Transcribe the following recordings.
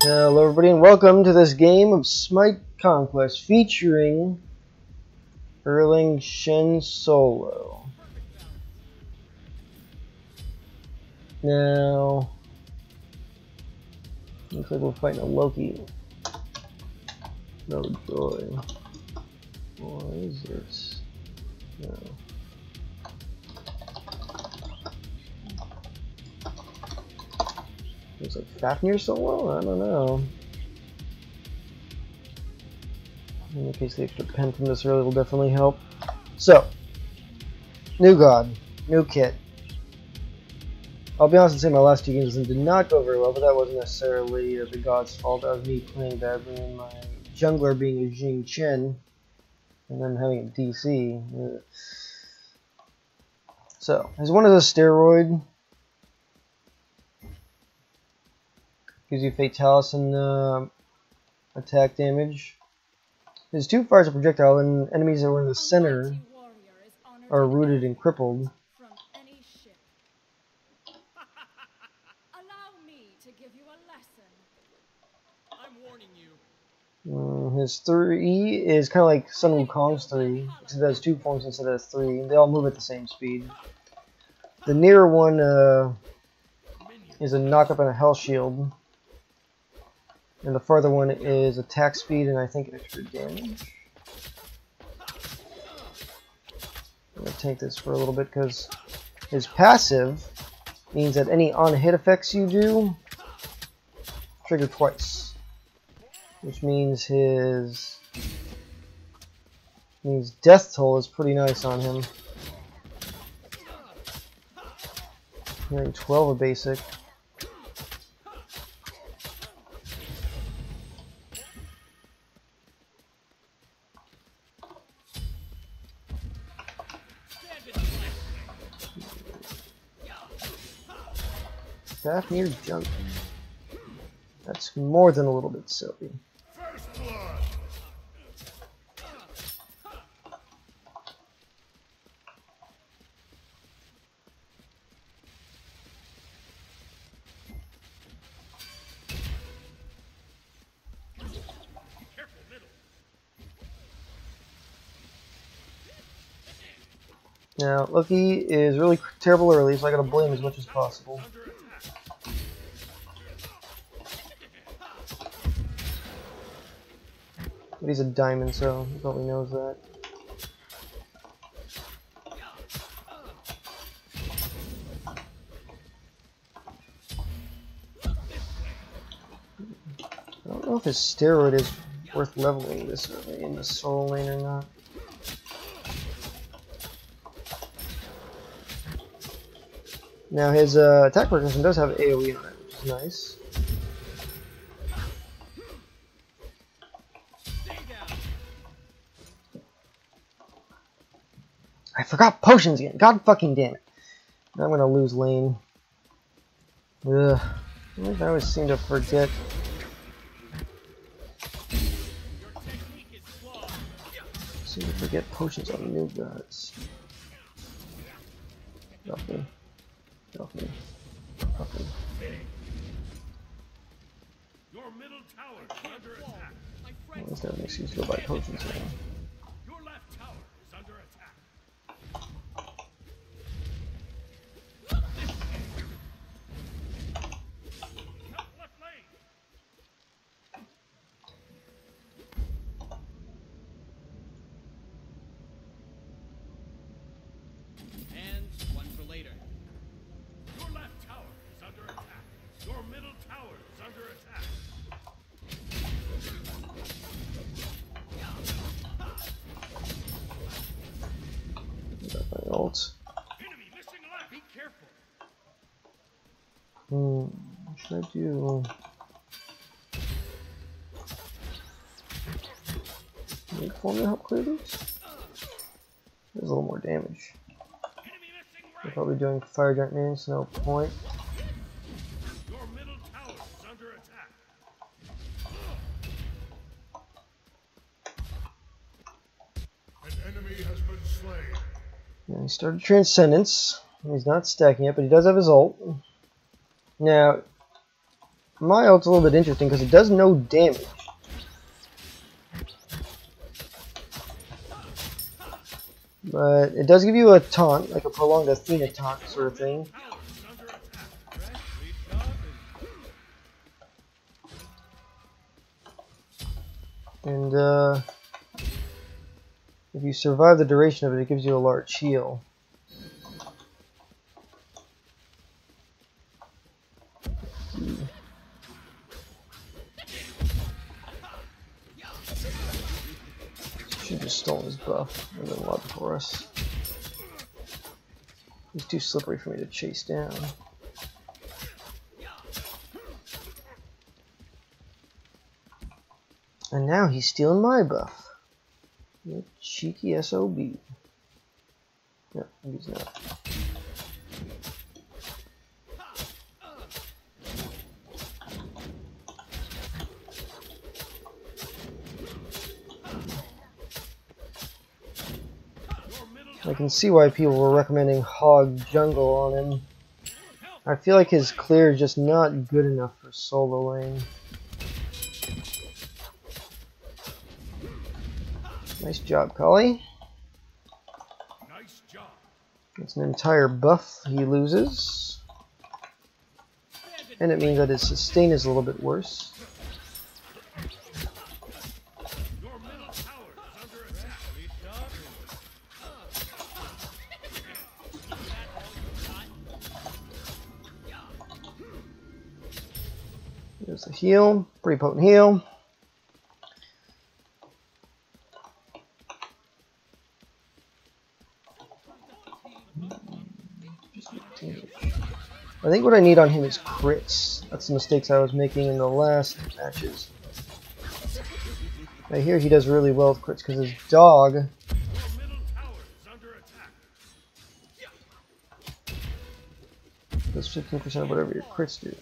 Hello everybody and welcome to this game of Smite Conquest featuring Erlang Shen solo. Now, looks like we're fighting a Loki. No joy. What is this? No. Looks like Fafnir solo? I don't know. In case the extra pen from this early will definitely help. So, new god, new kit. I'll be honest and say my last two games did not go very well, but that wasn't necessarily the god's fault. That was me playing badly and my jungler being a Jing Chen, and then having a DC. Ugh. So, as one of the steroid, gives you Fatalis and attack damage. His two fires a projectile, and enemies that were in the center are rooted and crippled. His 3 is kind of like Sun Wukong's 3, except it has 2 forms instead of 3. They all move at the same speed. The nearer one is a knock-up and a Hell Shield. And the farther one is attack speed and I think extra damage. I'm going to tank this for a little bit because his passive means that any on-hit effects you do trigger twice. Which means his death toll is pretty nice on him. Hearing 12 a basic. Fafnir junk. That's more than a little bit silly. Now, Loki is really terrible early, so I gotta blame as much as possible. But he's a diamond, so he probably knows that. I don't know if his steroid is worth leveling this early in the soul lane or not. Now his attack percussion does have AoE on it, which is nice. I forgot potions again. God fucking damn it. Now I'm gonna lose lane. Ugh. I always seem to forget. Seem to forget potions on new gods. Off me. Off me. Off me. Your middle tower is under attack. Well, that's not an excuse to go buy potions now. Your left tower is under attack. And one for later. Your left tower is under attack. Your middle tower is under attack. Got my ult. Enemy missing left. Be careful. What should I do? Make form to help clear these? There's a little more damage. They're probably doing fire giant minions, so no point. Your middle tower is under attack. An enemy has been slain. Yeah, he started Transcendence. He's not stacking it, but he does have his ult. Now, my ult's a little bit interesting because it does no damage. But it does give you a taunt, like a prolonged Athena taunt sort of thing. And if you survive the duration of it, it gives you a large heal. Should have just stolen his buff. Would have been a lot for us. He's too slippery for me to chase down. And now he's stealing my buff. You cheeky SOB. No, he's not. I can see why people were recommending Hog Jungle on him. I feel like his clear is just not good enough for solo lane. Nice job, Collie. Nice job. That's an entire buff he loses. And it means that his sustain is a little bit worse. Your middle tower is under attack. There's the heal. Pretty potent heal. I think what I need on him is crits. That's the mistakes I was making in the last matches. I hear he does really well with crits because his dog does 15% of whatever your crits do.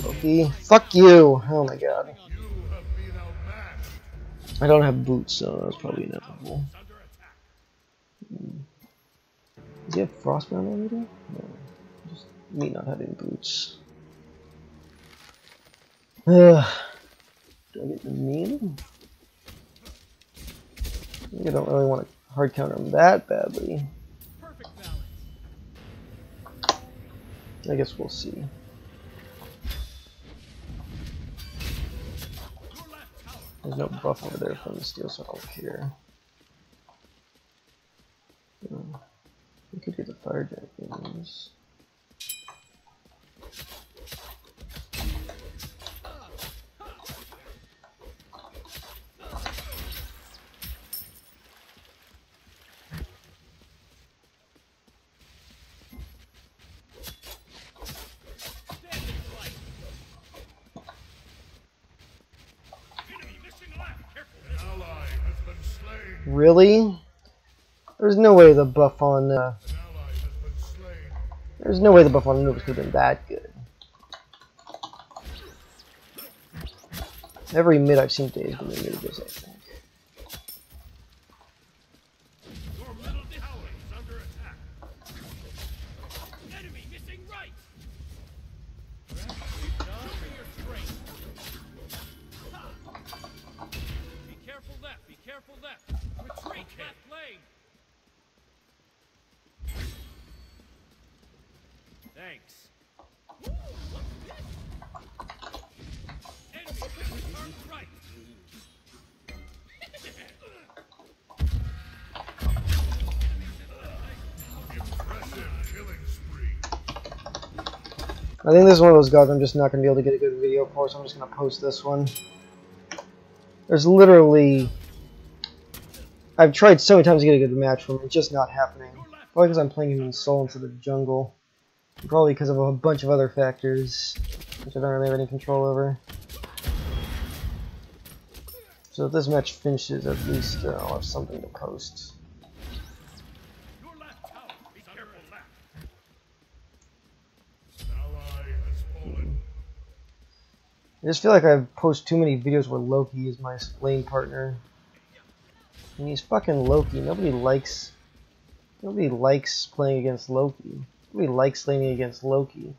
Loki. Fuck you! Oh my god. I don't have boots, so that's probably inevitable. Does he have Frostbound already? No. Just me not having boots. Do I get the meme? I don't really want to hard counter him that badly. I guess we'll see. There's no buff over there from the steal, so I don't care. We could get the fire dragons. Really? There's no way the buff on there's no way the buff on Anubis could have been that good. Every mid I've seen today has been the Anubis, I think. Your middle tower is under attack. Enemy missing right. Be careful left. Be careful left. Retreat left lane. Thanks. Enemy turn right. Impressive killing spree. I think this is one of those gods I'm just not going to be able to get a good video for, so I'm just going to post this one. There's literally... I've tried so many times to get a good match from him, it's just not happening. Probably because I'm playing him in soul instead of jungle. Probably because of a bunch of other factors, which I don't really have any control over. So if this match finishes, at least I'll have something to post. Your left tower is under attack. Ally has fallen. I just feel like I post too many videos where Loki is my lane partner. And he's fucking Loki. Nobody likes playing against Loki. Nobody likes laning against Loki.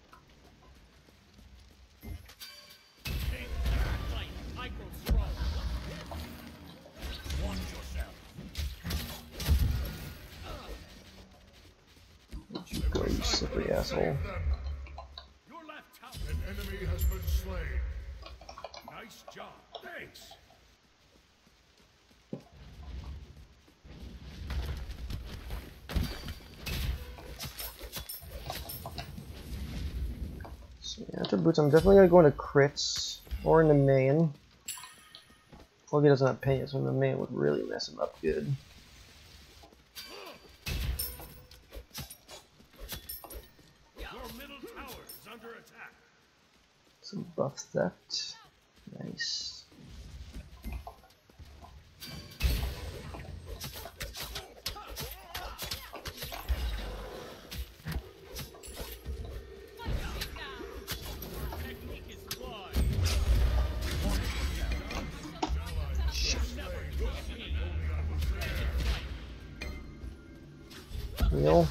slippery asshole. Your left tower. An enemy has been slain. Nice job. Thanks. So yeah, after boots, I'm definitely gonna go into crits or into main. Loki doesn't have pain, so the main would really mess him up good. Your middle tower is under attack. Some buff theft. Nice. Technique is flawed. Heal.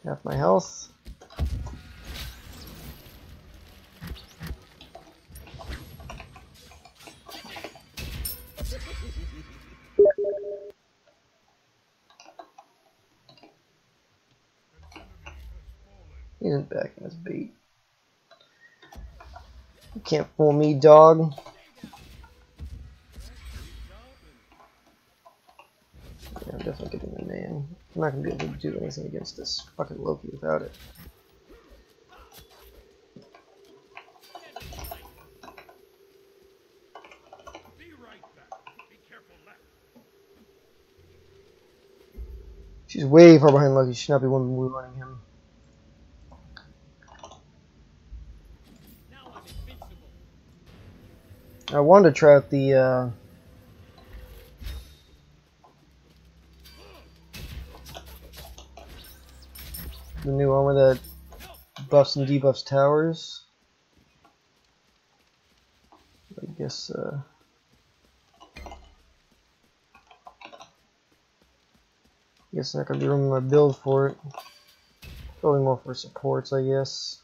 Half my health. He isn't backing his bait. You can't fool me, dog. Yeah, I'm definitely getting the man. I'm not gonna be able to do anything against this fucking Loki without it. Be right back. Be careful left. She's way far behind Loki. She should not be one running him. Now I'm invincible. I wanted to try out the new armor that buffs and debuffs towers. I guess not gonna be room in my build for it. Probably more for supports, I guess.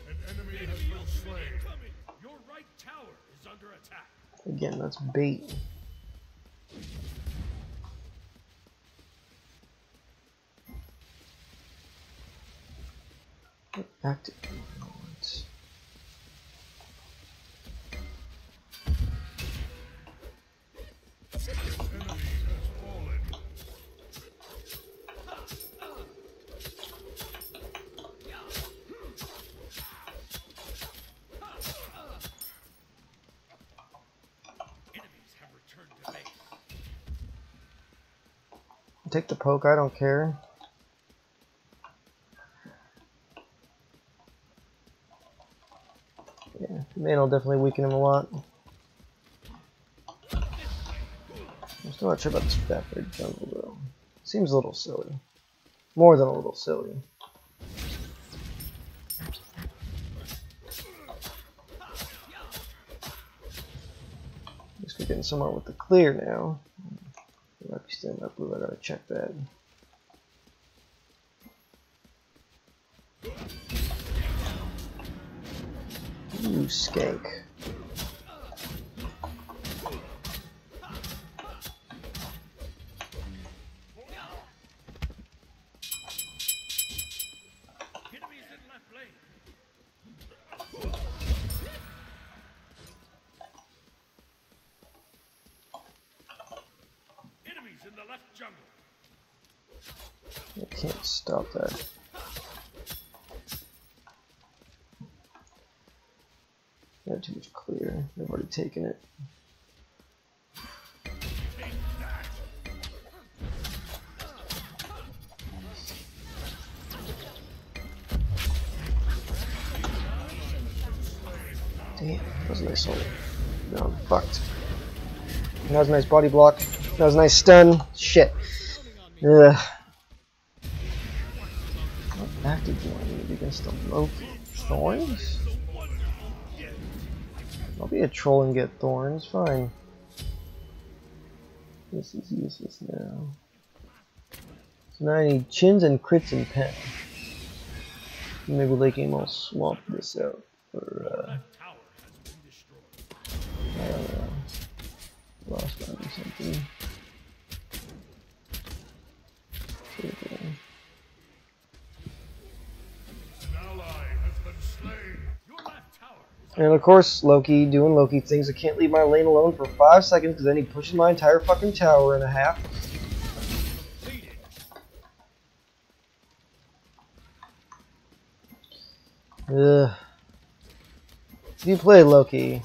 An enemy has been slain. Your right tower is under attack. Again, that's bait. Active. Take the poke, I don't care. Yeah, main will definitely weaken him a lot. I'm still not sure about this fat red jungle though. Seems a little silly. More than a little silly. At least we're getting somewhere with the clear now. I might be standing up blue, I gotta check that. You skank. Enemies in left lane. Enemies in the left jungle. I can't stop that. I have too much clear. They've already taken it. Damn, that was a nice ult. No, I'm fucked. That was a nice body block. That was a nice stun. Shit. Ugh. What active do I need against the Loki? Thorns? I'll be a troll and get thorns. Fine. This is useless now. So now I need chins and crits and pen. Maybe late game I'll swamp this out for Your left tower has been destroyed. I don't know, lost on or something. An ally has been slain. Your left tower is And of course, Loki doing Loki things. I can't leave my lane alone for 5 seconds because then he pushes my entire fucking tower in a half. completed. Ugh. If you play Loki,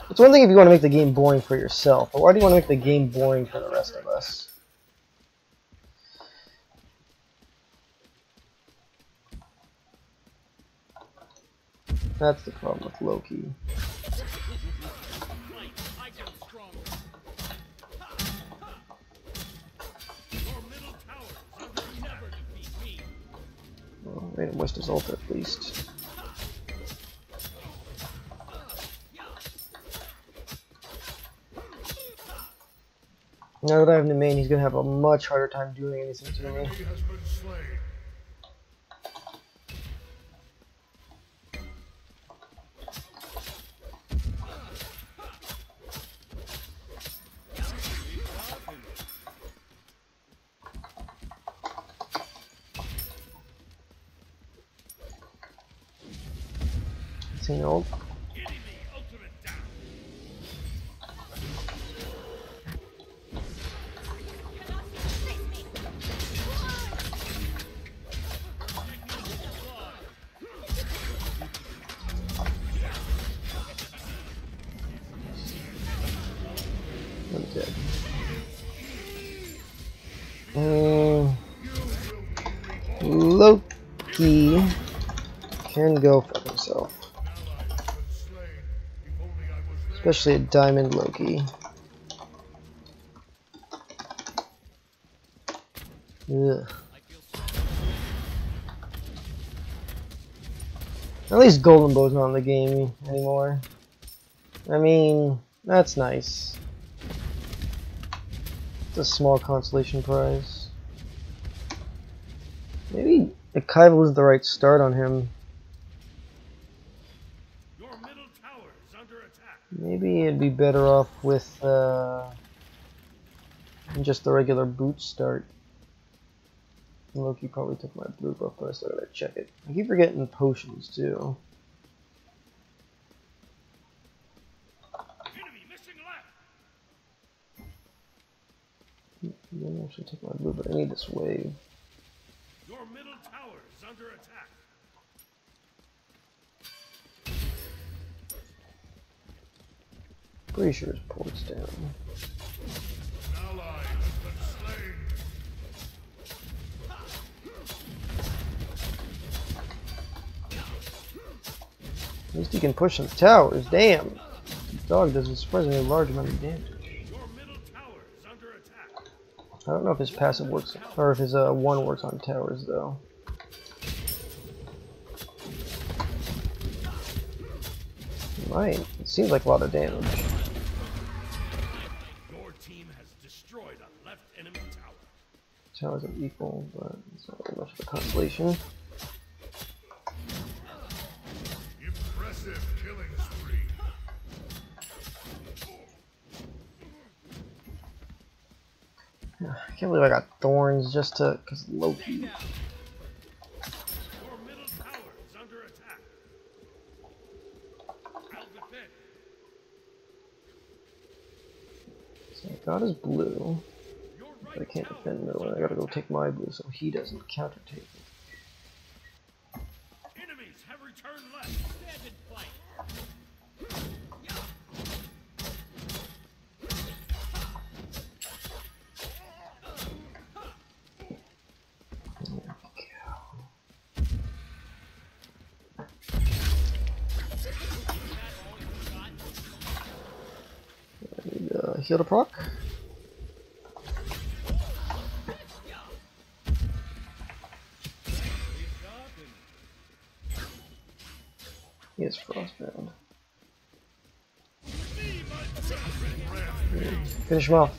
it's one thing if you want to make the game boring for yourself, but why do you want to make the game boring for the rest of us? That's the problem with Loki. I get stronger. Your middle tower is under never defeat me. Well, made him waste his ult at least. Now that I have the main, he's gonna have a much harder time doing anything to me. Enemy has been slain. See no ult. Enemy ultimate down. I'm dead. Loki can go for himself. Especially a diamond Loki. Ugh. At least Golden Bow's not in the game anymore. I mean, that's nice. It's a small consolation prize. Maybe the Kaival is the right start on him. Your middle tower is under attack. Maybe it'd be better off with just the regular boot start. Loki probably took my blue buff, but I still gotta check it. I keep forgetting potions too. Enemy missing left. I didn't actually take my blue, but I need this wave. Your middle tower is under attack. Pretty sure his port's down. An ally has been slain. At least he can push some towers. Damn! The dog does a surprisingly large amount of damage. Your middle tower is under attack. I don't know if his passive works, or if his one works on towers though. It might. It seems like a lot of damage. Your team has destroyed a left enemy tower. Towers are equal, but it's not really much of a consolation. Impressive killing spree. I can't believe I got thorns just to, cause Loki. Your middle tower is under attack. I'll defend. So I got his blue, Your but I right can't tower defend is middle, and I under gotta go take my blue so he doesn't counter take it. Enemies have returned left. Stand and fight. I need heal to proc. He is frostbound. Finish him off.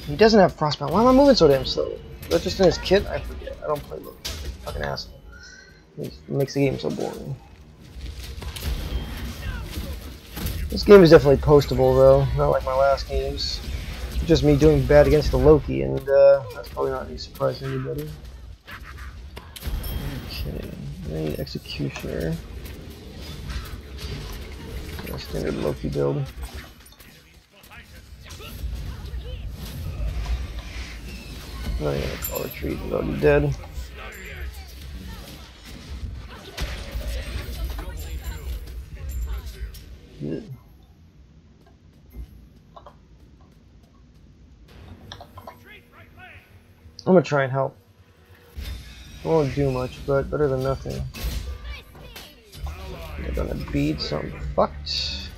He doesn't have frostbound. Why am I moving so damn slow? Is that just in his kit? I forget. I don't play Loki. Fucking asshole. It makes the game so boring. This game is definitely postable though, not like my last games. Just me doing bad against the Loki, and that's probably not any surprise to anybody. Okay, I need Executioner. Yeah, standard Loki build. No, yeah, call retreat, he's already dead. Yeah. I'm gonna try and help. I won't do much, but better than nothing. They're gonna beat some fucked.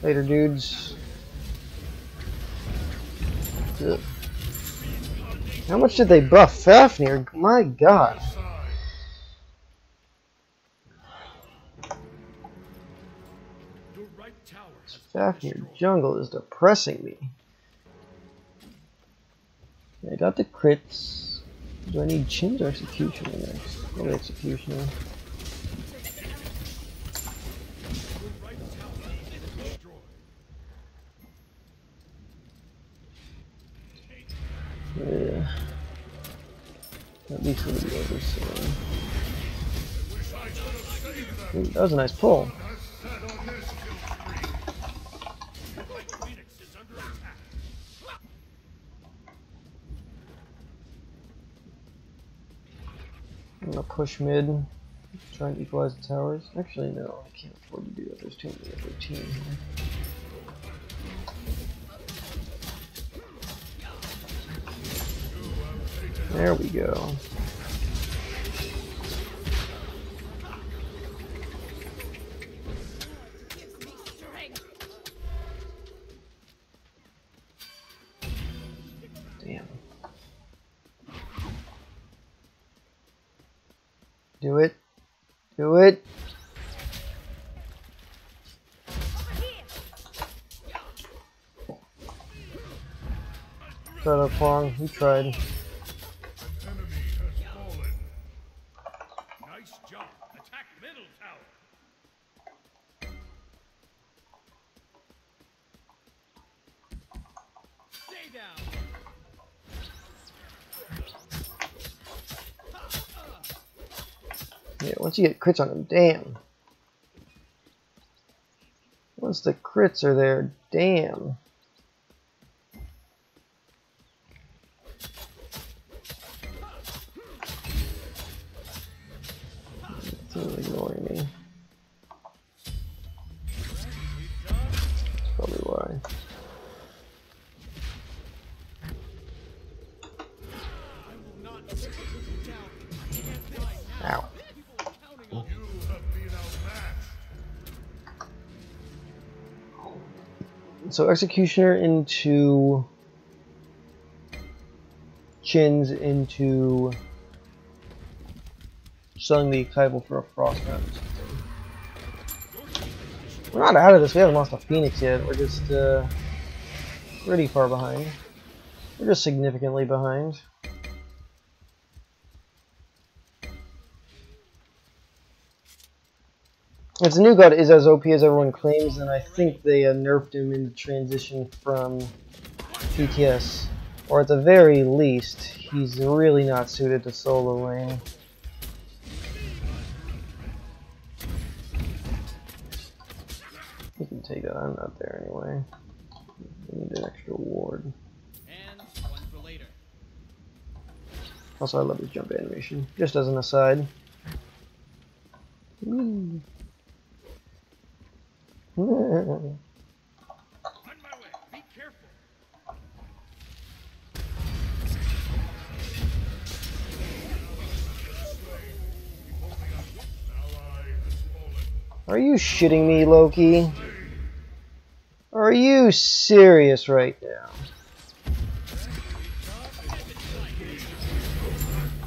Later, dudes. Ugh. How much did they buff Fafnir? My god. Fafnir jungle is depressing me. I got the crits. Do I need Chins or Executioner next? Probably Executioner. Yeah. At least it'll be over soon. Ooh, that was a nice pull. I'm gonna push mid, try and equalize the towers. Actually, no, I can't afford to do that. There's too many of their team here. There we go. Damn. Do it. Do it. Shut up, Long. He tried. Nice job. Attack middle tower. Stay down. Yeah, once you get crits on him, damn. Once the crits are there, damn. He's ignoring me. That's probably why. Ow. So Executioner into Chins into selling the Kybal for a Frost Mount or something. We're not out of this, we haven't lost a Phoenix yet, we're just pretty far behind. We're just significantly behind. If the new god is as OP as everyone claims, then I think they nerfed him in the transition from TTS. Or at the very least, he's really not suited to solo lane. You can take that, I'm not there anyway. We need an extra ward. And one for later. Also, I love his jump animation, just as an aside. Woo. On my way. Be careful. Are you shitting me, Loki? Are you serious right now?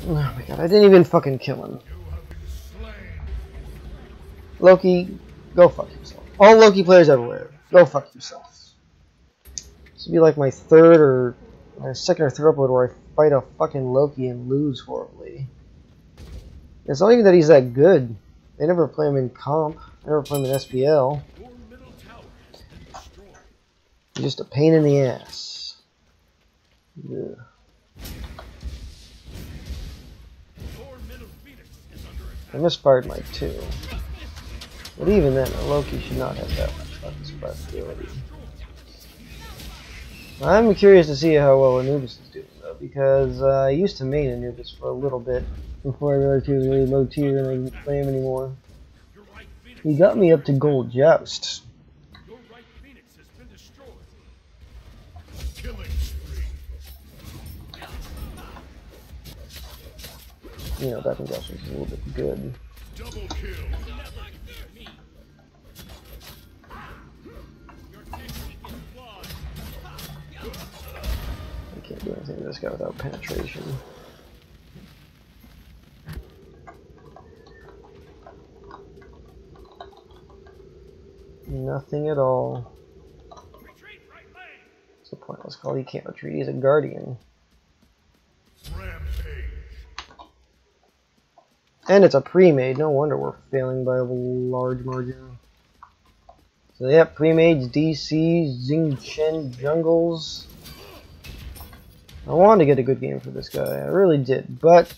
Oh my god, I didn't even fucking kill him. Loki, go fuck yourself. All Loki players everywhere, go fuck yourselves. This would be like my third or my second or third upload where I fight a fucking Loki and lose horribly. It's not even that he's that good. They never play him in comp. They never play him in SPL. Your middle tower has been destroyed. He's just a pain in the ass. Ugh. Your middle phoenix is under attack. I misfired my 2. But even then, a Loki should not have that much fucking survivability. I'm curious to see how well Anubis is doing, though, because I used to main Anubis for a little bit before I realized he was really low tier and I didn't play him anymore. Your right phoenix. He got me up to Gold Joust. Your right phoenix has been destroyed. Killing spree. You know, back in Joust was a little bit good. Double kill. I can't do anything with this guy without penetration. Nothing at all. Retreat right lane. What's the pointless call? He can't retreat. He's a guardian. Rampage. And it's a pre-made. No wonder we're failing by a large margin. So yeah, pre-mades, DCs, Xing Chen jungles. I wanted to get a good game for this guy. I really did. But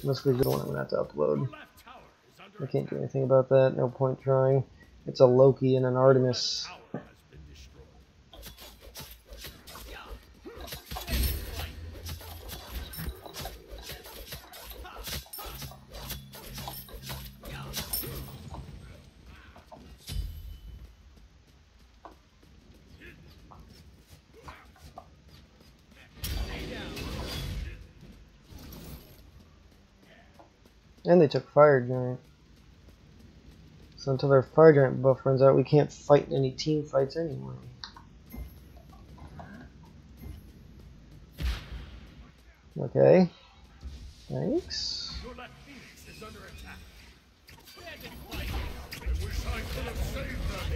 unless we go on, I'm going to have to upload. Your left tower is under I can't do anything about that. No point trying. It's a Loki and an Artemis. tower has been destroyed. And they took Fire Giant. So until their Fire Giant buff runs out, we can't fight in any team fights anyway. Okay. Thanks. Your left phoenix is under attack. Stand and fight. I wish I could have saved them.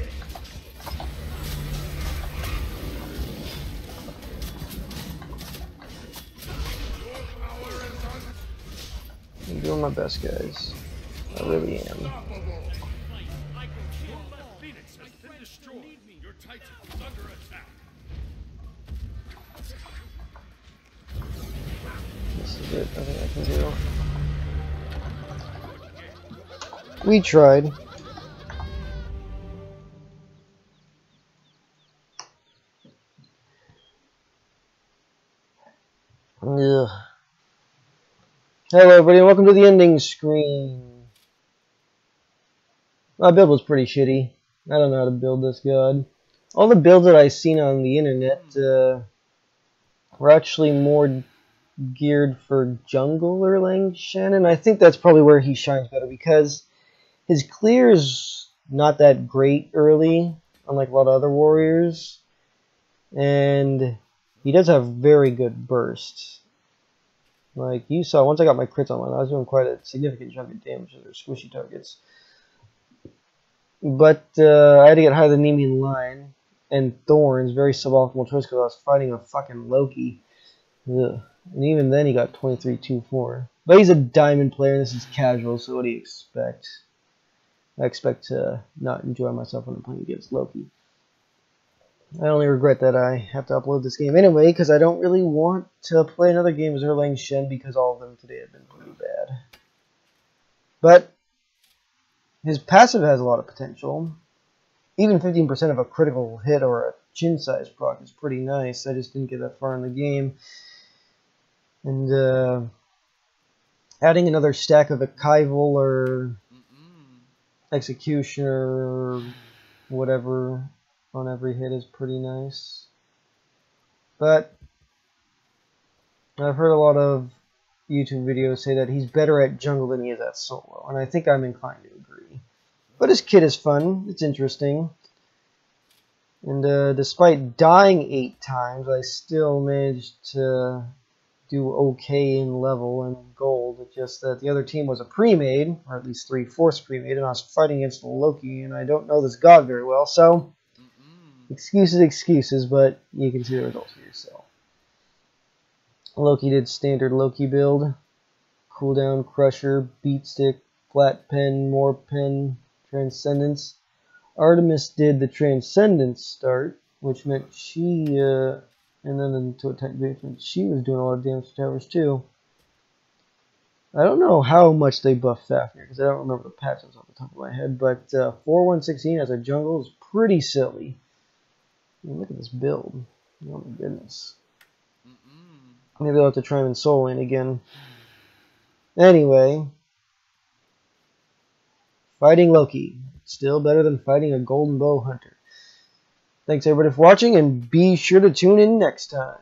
Your power is I'm doing my best, guys. I really am. unstoppable. Your left phoenix has been destroyed. Your titan is under attack. This is it. Nothing I can do. We tried. Ugh. Hello everybody and welcome to the ending screen. My build was pretty shitty. I don't know how to build this god. All the builds that I've seen on the internet were actually more geared for jungle Erlang Shen, and I think that's probably where he shines better because his clear is not that great early, unlike a lot of other warriors, and he does have very good bursts. Like you saw, once I got my crits online, I was doing quite a significant chunk of damage to their squishy targets. But I had to get higher than Nemean Line and Thorns, very suboptimal choice because I was fighting a fucking Loki. Ugh. And even then he got 23-2-4. But he's a diamond player and this is casual, so what do you expect? I expect to not enjoy myself when I'm playing against Loki. I only regret that I have to upload this game anyway, because I don't really want to play another game as Erlang Shen because all of them today have been pretty bad. But his passive has a lot of potential. Even 15% of a critical hit or a chin size proc is pretty nice. I just didn't get that far in the game. And adding another stack of a Kaival or Executioner or whatever on every hit is pretty nice. But I've heard a lot of YouTube videos say that he's better at jungle than he is at solo, and I think I'm inclined to agree. But his kit is fun, it's interesting. And despite dying 8 times, I still managed to do okay in level and gold. It's just that the other team was a pre-made, or at least 3/4 pre-made, and I was fighting against Loki, and I don't know this god very well, so Excuses, but you can see the results for yourself. Loki did standard Loki build. Cooldown, Crusher, Beatstick, Flat Pen, More Pen, Transcendence. Artemis did the Transcendence start, which meant she, and then into attack meant she was doing a lot of damage to towers too. I don't know how much they buffed Fafnir, because I don't remember the patches off the top of my head, but 4116 as a jungle is pretty silly. I mean, look at this build. Oh my goodness. Maybe I'll have to try him in Soul Lane again. Anyway, fighting Loki. Still better than fighting a Golden Bow Hunter. Thanks everybody for watching, and be sure to tune in next time.